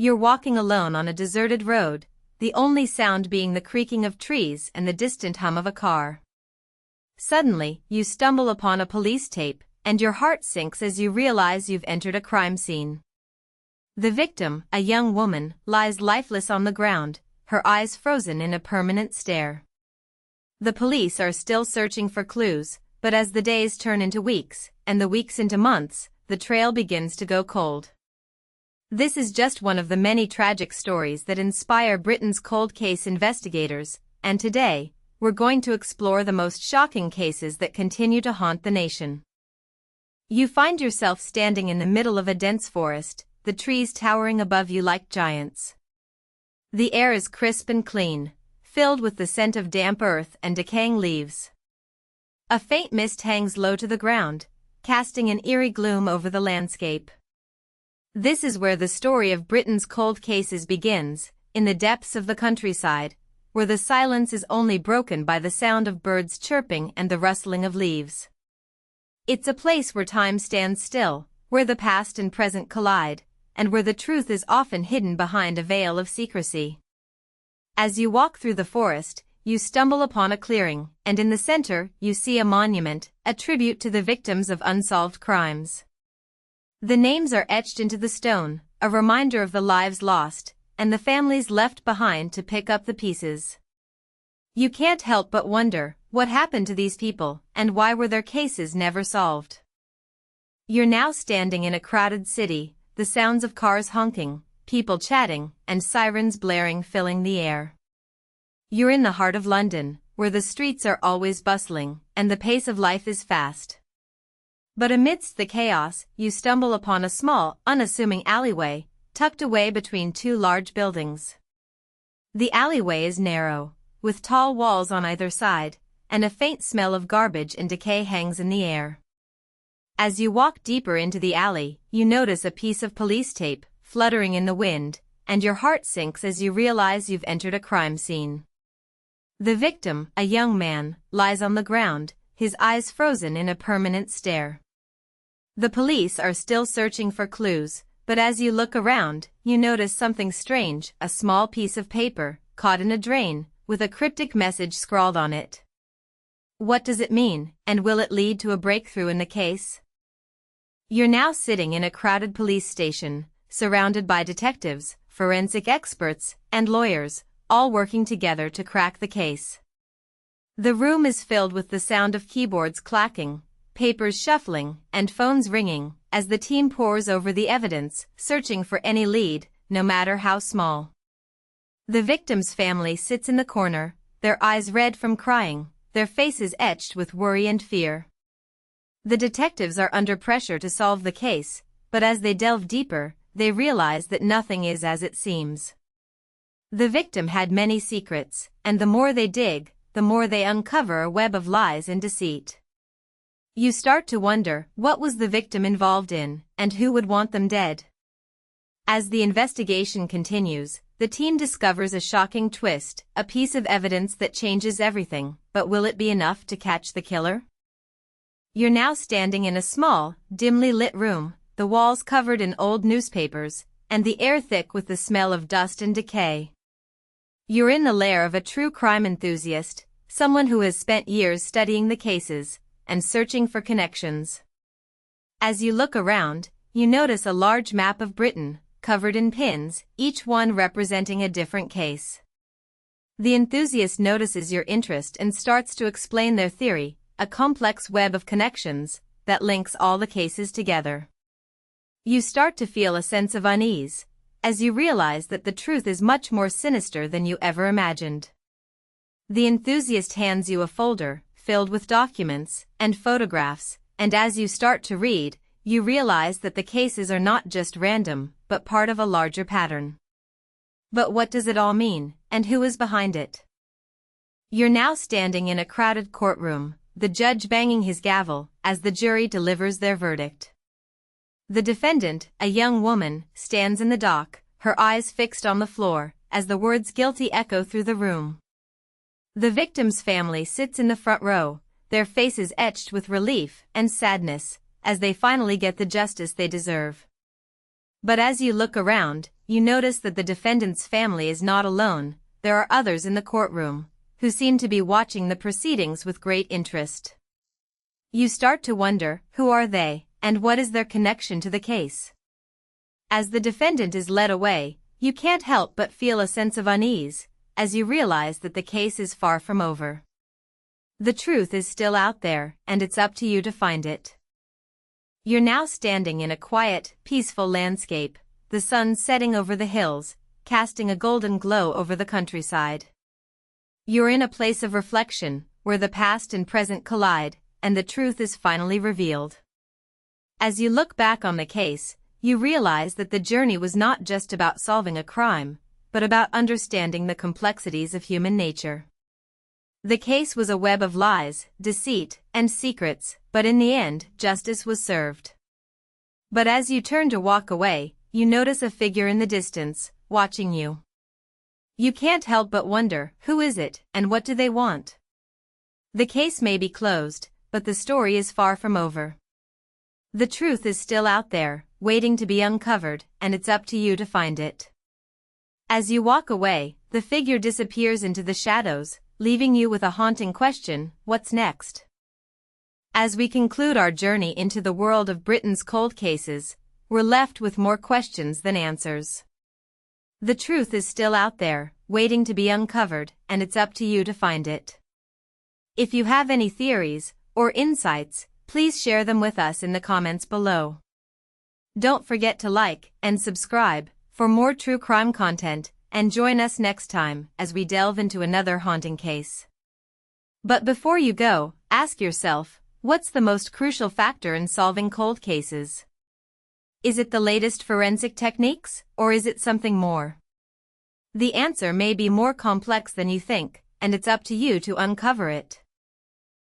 You're walking alone on a deserted road, the only sound being the creaking of trees and the distant hum of a car. Suddenly, you stumble upon a police tape, and your heart sinks as you realize you've entered a crime scene. The victim, a young woman, lies lifeless on the ground, her eyes frozen in a permanent stare. The police are still searching for clues, but as the days turn into weeks, and the weeks into months, the trail begins to go cold. This is just one of the many tragic stories that inspire Britain's cold case investigators, and today, we're going to explore the most shocking cases that continue to haunt the nation. You find yourself standing in the middle of a dense forest, the trees towering above you like giants. The air is crisp and clean, filled with the scent of damp earth and decaying leaves. A faint mist hangs low to the ground, casting an eerie gloom over the landscape. This is where the story of Britain's cold cases begins, in the depths of the countryside, where the silence is only broken by the sound of birds chirping and the rustling of leaves. It's a place where time stands still, where the past and present collide, and where the truth is often hidden behind a veil of secrecy. As you walk through the forest, you stumble upon a clearing, and in the center, you see a monument, a tribute to the victims of unsolved crimes. The names are etched into the stone, a reminder of the lives lost, and the families left behind to pick up the pieces. You can't help but wonder, what happened to these people, and why were their cases never solved? You're now standing in a crowded city, the sounds of cars honking, people chatting, and sirens blaring filling the air. You're in the heart of London, where the streets are always bustling, and the pace of life is fast. But amidst the chaos, you stumble upon a small, unassuming alleyway, tucked away between two large buildings. The alleyway is narrow, with tall walls on either side, and a faint smell of garbage and decay hangs in the air. As you walk deeper into the alley, you notice a piece of police tape, fluttering in the wind, and your heart sinks as you realize you've entered a crime scene. The victim, a young man, lies on the ground, his eyes frozen in a permanent stare. The police are still searching for clues, but as you look around, you notice something strange, a small piece of paper, caught in a drain, with a cryptic message scrawled on it. What does it mean, and will it lead to a breakthrough in the case? You're now sitting in a crowded police station, surrounded by detectives, forensic experts, and lawyers, all working together to crack the case. The room is filled with the sound of keyboards clacking, papers shuffling, and phones ringing, as the team pores over the evidence, searching for any lead, no matter how small. The victim's family sits in the corner, their eyes red from crying, their faces etched with worry and fear. The detectives are under pressure to solve the case, but as they delve deeper, they realize that nothing is as it seems. The victim had many secrets, and the more they dig, the more they uncover a web of lies and deceit. You start to wonder, what was the victim involved in, and who would want them dead? As the investigation continues, the team discovers a shocking twist, a piece of evidence that changes everything, but will it be enough to catch the killer? You're now standing in a small, dimly lit room, the walls covered in old newspapers, and the air thick with the smell of dust and decay. You're in the lair of a true crime enthusiast, someone who has spent years studying the cases, and searching for connections. As you look around, you notice a large map of Britain, covered in pins, each one representing a different case. The enthusiast notices your interest and starts to explain their theory, a complex web of connections that links all the cases together. You start to feel a sense of unease, as you realize that the truth is much more sinister than you ever imagined. The enthusiast hands you a folder, filled with documents and photographs, and as you start to read, you realize that the cases are not just random, but part of a larger pattern. But what does it all mean, and who is behind it? You're now standing in a crowded courtroom, the judge banging his gavel as the jury delivers their verdict. The defendant, a young woman, stands in the dock, her eyes fixed on the floor, as the words guilty echo through the room. The victim's family sits in the front row, their faces etched with relief and sadness, as they finally get the justice they deserve. But as you look around, you notice that the defendant's family is not alone. There are others in the courtroom, who seem to be watching the proceedings with great interest. You start to wonder, who are they, and what is their connection to the case? As the defendant is led away, you can't help but feel a sense of unease, as you realize that the case is far from over. The truth is still out there, and it's up to you to find it. You're now standing in a quiet, peaceful landscape, the sun setting over the hills, casting a golden glow over the countryside. You're in a place of reflection, where the past and present collide, and the truth is finally revealed. As you look back on the case, you realize that the journey was not just about solving a crime, but about understanding the complexities of human nature. The case was a web of lies, deceit, and secrets, but in the end, justice was served. But as you turn to walk away, you notice a figure in the distance, watching you. You can't help but wonder, who is it, and what do they want? The case may be closed, but the story is far from over. The truth is still out there, waiting to be uncovered, and it's up to you to find it. As you walk away, the figure disappears into the shadows, leaving you with a haunting question, what's next? As we conclude our journey into the world of Britain's cold cases, we're left with more questions than answers. The truth is still out there, waiting to be uncovered, and it's up to you to find it. If you have any theories or insights, please share them with us in the comments below. Don't forget to like and subscribe for more true crime content, and join us next time as we delve into another haunting case. But before you go, ask yourself, what's the most crucial factor in solving cold cases? Is it the latest forensic techniques, or is it something more? The answer may be more complex than you think, and it's up to you to uncover it.